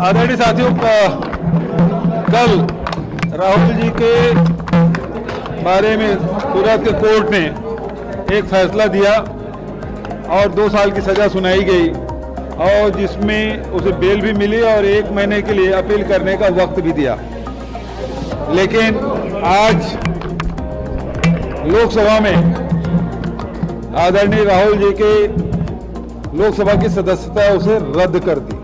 आदरणीय साथियों, कल राहुल जी के बारे में सूरत के कोर्ट ने एक फैसला दिया और 2 साल की सज़ा सुनाई गई और जिसमें उसे बेल भी मिली और 1 महीने के लिए अपील करने का वक्त भी दिया। लेकिन आज लोकसभा में आदरणीय राहुल जी के लोकसभा की सदस्यता उसे रद्द कर दी।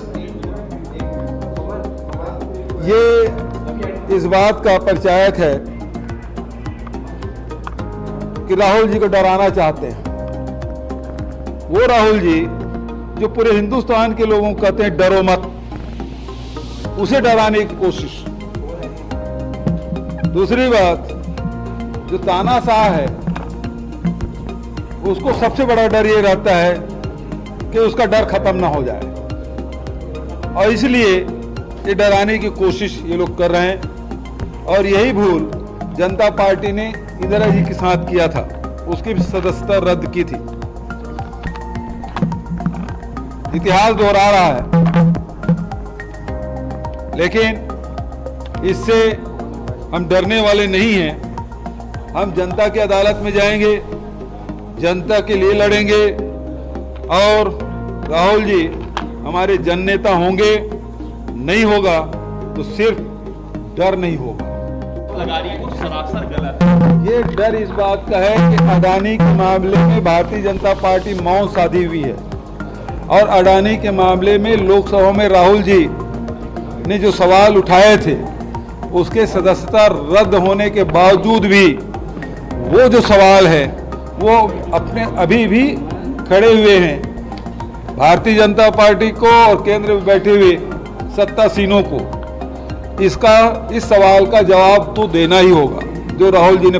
ये इस बात का परिचायक है कि राहुल जी को डराना चाहते हैं। वो राहुल जी जो पूरे हिंदुस्तान के लोगों को कहते हैं डरो मत, उसे डराने की कोशिश। दूसरी बात, जो तानाशाह है उसको सबसे बड़ा डर ये रहता है कि उसका डर खत्म ना हो जाए और इसलिए ये डराने की कोशिश ये लोग कर रहे हैं। और यही भूल जनता पार्टी ने इंदिरा जी के साथ किया था, उसकी भी सदस्यता रद्द की थी। इतिहास दोहरा रहा है, लेकिन इससे हम डरने वाले नहीं हैं। हम जनता की अदालत में जाएंगे, जनता के लिए लड़ेंगे और राहुल जी हमारे जननेता होंगे। नहीं होगा तो सिर्फ डर नहीं होगा। लगा रही है कुछ सरासर गलत है। ये डर इस बात का है कि अडानी के मामले में भारतीय जनता पार्टी मौन साधी हुई है और अडानी के मामले में लोकसभा में राहुल जी ने जो सवाल उठाए थे उसके सदस्यता रद्द होने के बावजूद भी वो जो सवाल है वो अपने अभी भी खड़े हुए हैं। भारतीय जनता पार्टी को और केंद्र में बैठे हुए सत्तासीनों को इस सवाल का जवाब तो देना ही होगा जो राहुल जी ने